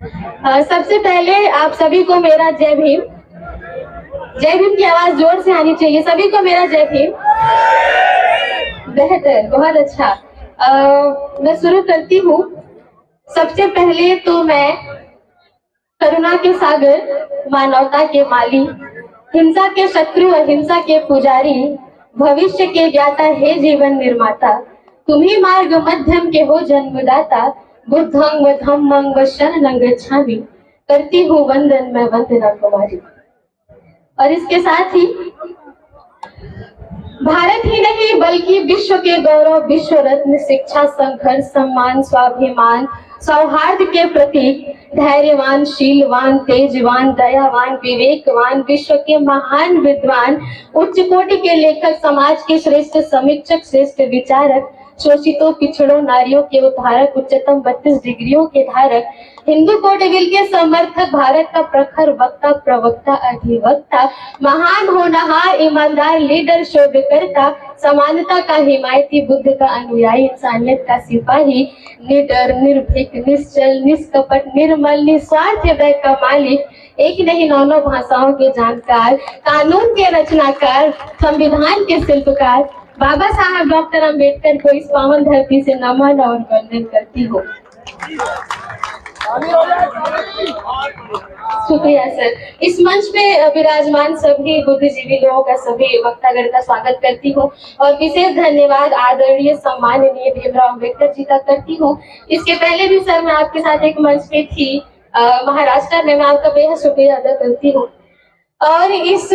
सबसे पहले आप सभी को मेरा जय भीम। जय भीम की आवाज जोर से आनी चाहिए। सभी को मेरा जय भीम। बेहतर, बहुत अच्छा। मैं शुरू करती हूँ। सबसे पहले तो मैं करुणा के सागर, मानवता के माली, हिंसा के शत्रु, अहिंसा के पुजारी, भविष्य के ज्ञाता हे जीवन निर्माता, तुम्ही मार्ग मध्यम के हो जन्मदाता, बुद्धं व धम्मं व शरणं गच्छामि, करती हूँ वंदन मैं वंदना कुमारी। और इसके साथ ही भारत ही नहीं बल्कि विश्व के गौरव, विश्व रत्न, शिक्षा, संघर्ष, सम्मान, स्वाभिमान, सौहार्द के प्रतीक, धैर्यवान, शीलवान, तेजवान, दयावान, विवेकवान, विश्व के महान विद्वान, उच्च कोटि के लेखक, समाज के श्रेष्ठ समीक्षक, श्रेष्ठ विचारक, शोषितों, पिछड़ों, नारियों के उद्धारक, उच्चतम 32 डिग्रियों के धारक, हिंदू कोड बिल के समर्थक, भारत का प्रखर वक्ता, प्रवक्ता, अधिवक्ता, महान होनहार, ईमानदार, लीडर, शोधकर्ता, समानता का हिमायती, बुद्ध का अनुयायी, इंसानियत का सिपाही, निडर, निर्भीक, निश्चल, निष्कपट, निर्मल, निस्वार्थ हृदय का मालिक, एक नहीं नौ भाषाओं के जानकार, कानून के रचनाकार, संविधान के शिल्पकार, बाबा साहब डॉक्टर अंबेडकर को इस पावन धरती से नमन और वंदन करती हूँ। शुक्रिया सर। इस मंच पे विराजमान सभी बुद्धिजीवी लोगों का, सभी वक्तागण का स्वागत करती हूँ और विशेष धन्यवाद आदरणीय सम्माननीय भीमराव अम्बेडकर जी का करती हूँ। इसके पहले भी सर मैं आपके साथ एक मंच पे थी महाराष्ट्र में, मैं आपका बेहद शुक्रिया अदा करती हूँ। और इस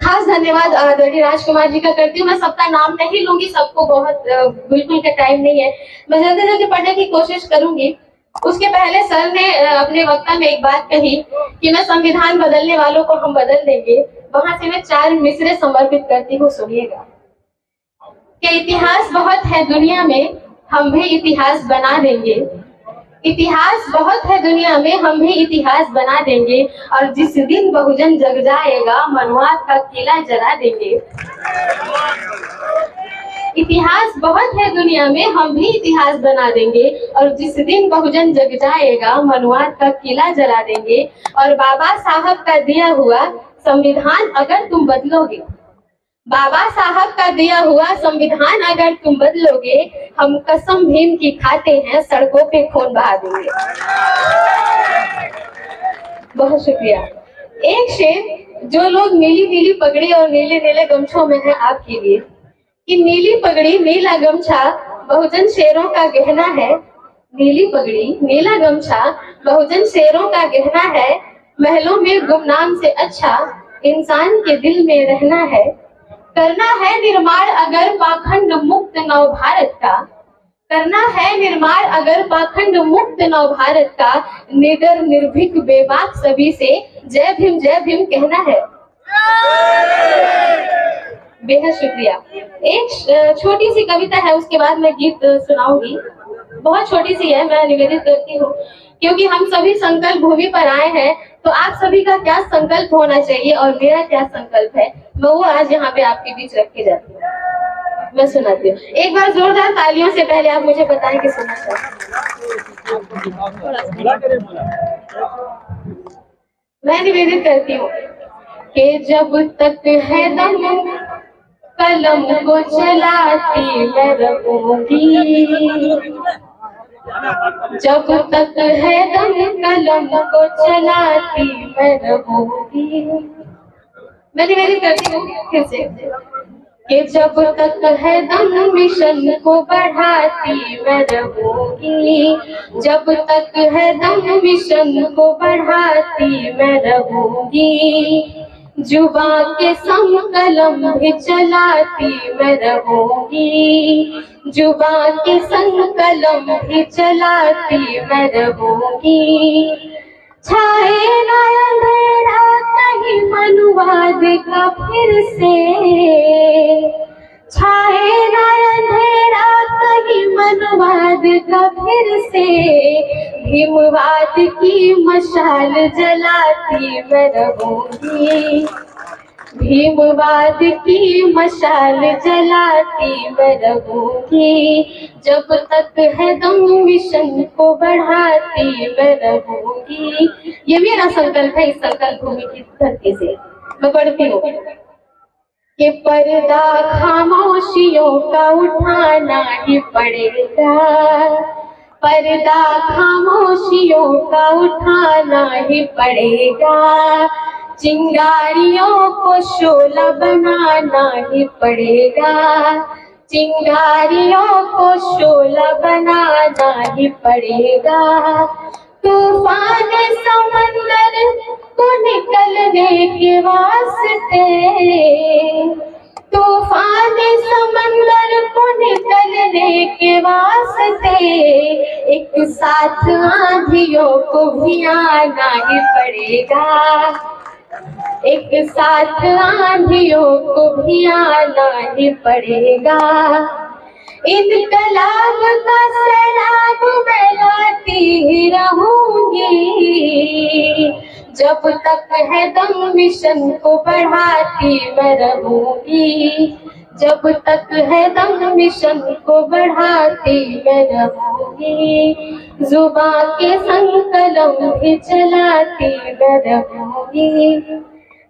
खास धन्यवाद आदरणीय राजकुमार जी का करती हूँ। मैं सबका नाम नहीं लूंगी, सबको बहुत बिल्कुल का टाइम नहीं है, मैं जल्दी जल्दी पढ़ने की कोशिश करूंगी। उसके पहले सर ने अपने वक्ता में एक बात कही कि मैं संविधान बदलने वालों को हम बदल देंगे। वहां से मैं 4 मिसरे समर्पित करती हूँ, सुनिएगा। कि इतिहास बहुत है दुनिया में, हम भी इतिहास बना देंगे। इतिहास बहुत है दुनिया में, हम भी इतिहास बना देंगे। और जिस दिन बहुजन जग जाएगा, मनुवाद का किला जला देंगे। इतिहास बहुत है दुनिया में, हम भी इतिहास बना देंगे। और जिस दिन बहुजन जग जाएगा, मनुवाद का किला जला देंगे। और बाबा साहब का दिया हुआ संविधान अगर तुम बदलोगे, बाबा साहब का दिया हुआ संविधान अगर तुम बदलोगे, हम कसम भीम की खाते हैं, सड़कों पे खून बहा देंगे। बहुत शुक्रिया। एक शेर जो लोग नीली नीली पगड़ी और नीले नीले गमछों में है आपके लिए, कि नीली पगड़ी नीला गमछा बहुजन शेरों का गहना है। नीली पगड़ी नीला गमछा बहुजन शेरों का गहना है। महलों में गुमनाम से अच्छा इंसान के दिल में रहना है। करना है निर्माण अगर पाखंड मुक्त नव भारत का, करना है निर्माण अगर पाखंड मुक्त नव भारत का। निडर निर्भीक बेबाक सभी से जय भीम कहना है। बेहद शुक्रिया। एक छोटी सी कविता है, उसके बाद मैं गीत सुनाऊंगी। बहुत छोटी सी है, मैं निवेदित करती हूँ, क्योंकि हम सभी संकल्प भूमि पर आए हैं, तो आप सभी का क्या संकल्प होना चाहिए और मेरा क्या संकल्प है, मैं वो आज यहाँ पे आपके बीच रख के जाती हूँ। मैं सुनाती हूँ। एक बार जोरदार तालियों से पहले आप मुझे बताएं कि सुना मैं निवेदित करती हूँ कि जब तक है दम कलम को चलाती मैं रहूंगी। जब तक है दम कलम को चलाती मैं रहूंगी। मैं निवेदन करती हूँ फिर से कि जब तक है दम मिशन को बढ़ाती मैं रहूंगी। जब तक है दम मिशन को बढ़ाती मैं रहूंगी। जुबां के संग कलम भी चलाती मैं रहूंगी। जुबां के संग कलम भी चलाती मैं रहूंगी। छाए ना अंधेरा कहीं मनुवाद का फिर से, छाए ना अंधेरा कहीं मनुवाद का फिर से। भीमवाद की मशाल जलाती मैं रहूंगी। भीमवाद की मशाल जलाती मैं रहूंगी, जब तक है दम मिशन को बढ़ाती मैं रहूंगी। ये मेरा संकल्प है इस संकल्प भूमि की धरती से। मैं पढ़ती हूँ कि पर्दा खामोशियों का उठाना ही पड़ेगा, पर्दा खामोशियों का उठाना ही पड़ेगा, चिंगारियों को शोला बनाना ही पड़ेगा, चिंगारियों को शोला बनाना ही पड़ेगा। तूफान समंदर को निकलने के वास्ते, तूफान समंदर को निकलने के वास्ते, एक साथ आंधियों को भी आना ही पड़ेगा, एक साथ आंधियों को भी आना ही पड़ेगा। इनकलाब का सैलाब मैं लाती ही रहूंगी, जब तक है दम मिशन को बढ़ाती मैं रहूंगी, जब तक है दम मिशन को बढ़ाती मैं रहूंगी, जुबान के संग कलम भी चलाती मैं रहूंगी।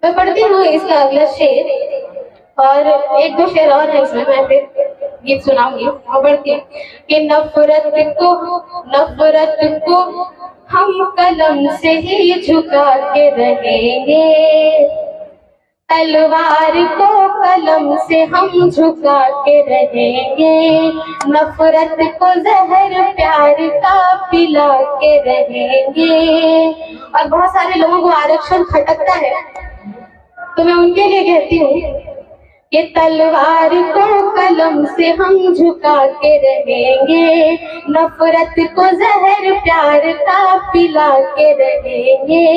मैं पढ़ती हूँ इसका अगला शेर और एक दो शेर और है इसमें, मैं फिर गीत सुनाऊंगी और पढ़ती हूँ कि नफरत को हम कलम से ही झुका के रहेंगे, तलवार को कलम से हम झुका के रहेंगे, नफरत को जहर प्यार का पिला के रहेंगे। और बहुत सारे लोगों को आरक्षण खटकता है, तो मैं उनके लिए कहती हूँ कि तलवार को कलम से हम झुका के रहेंगे, नफरत को जहर प्यार का पिला के रहेंगे,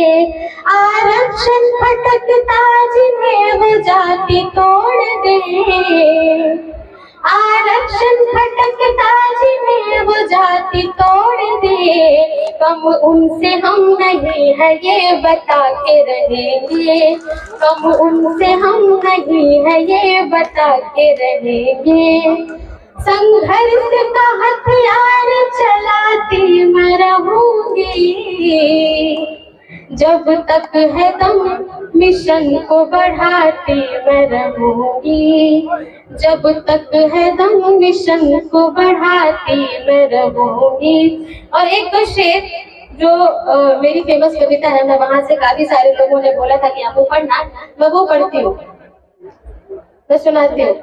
आरक्षण भटकता जिन्हें वो जाति तोड़ दे, आरक्षण भटकता जिन्हें वो जाति तोड़ दे, कम उनसे हम नहीं है ये बता के रहेंगे, कम उनसे हम नहीं है ये बता के रहेंगे। संघर्ष का हथियार चलाती मैं रहूंगी, जब तक है दम मिशन को बढ़ाती मैं रहूंगी, जब तक है दम मिशन को बढ़ाती मैं रहूंगी। और एक तो शेर जो मेरी फेमस कविता है, मैं वहां से काफी सारे लोगों ने बोला था कि आपको पढ़ना, मैं वो पढ़ती हूँ, मैं सुनाती हूँ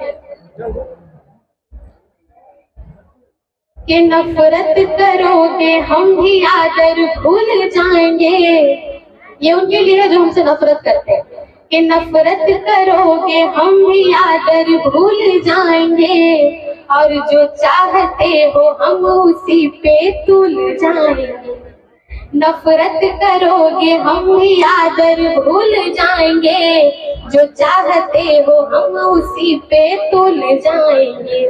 कि नफरत करोगे हम भी आदर भूल जाएंगे। ये उनके लिए है जो हमसे नफरत करते हैं कि नफरत करोगे हम भी आदर भूल जाएंगे, और जो चाहते हो हम उसी पे तुल जाएंगे। नफरत करोगे हम भी आदर भूल जाएंगे, जो चाहते हो हम उसी पे तुल जाएंगे।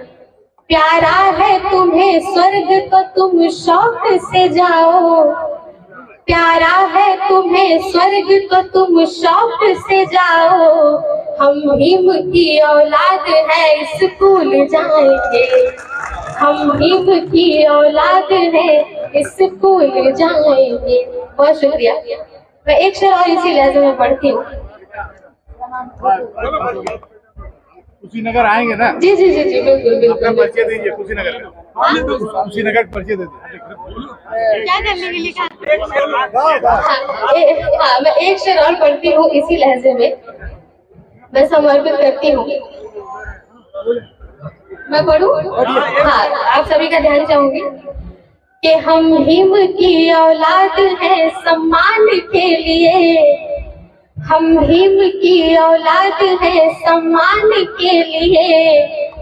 प्यारा है तुम्हें स्वर्ग तो तुम शौक से जाओ, प्यारा है तुम्हें स्वर्ग तो तुम शौक से जाओ, हम भीम की औलाद है स्कूल जाएंगे, हम भीम की औलाद है स्कूल जाएंगे। बहुत शुक्रिया। मैं एक शेर और इसी लहजे में पढ़ती हूँ। कुशीनगर आएंगे ना? जी जी जी जी बिल्कुल बिल्कुल। परिचय दीजिए कुशीनगर का, कुशीनगर परिचय दीजिए। क्या करने के लिए हाँ, मैं एक शेर और पढ़ती हूँ इसी लहजे में, मैं समर्पित करती हूँ। मैं पढ़ूँ? हाँ, आप सभी का ध्यान चाहूंगी कि हम भीम की औलाद है सम्मान के लिए, हम भीम की औलाद है सम्मान के लिए,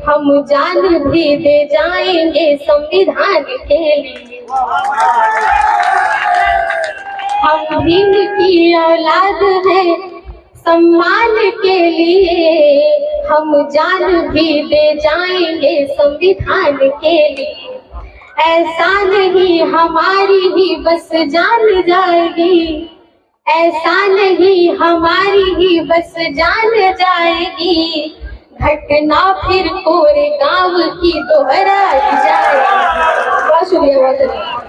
हम जान भी दे जाएंगे संविधान के लिए। हम भीम की औलाद है सम्मान के लिए, हम जान भी दे जाएंगे संविधान के लिए। ऐसा नहीं हमारी ही बस जान जाएगी, ऐसा नहीं हमारी ही बस जान जाएगी, घटना फिर कोरे गांव की दोहराई जाएगी। बहुत शुक्रिया, बहुत शुक्रिया।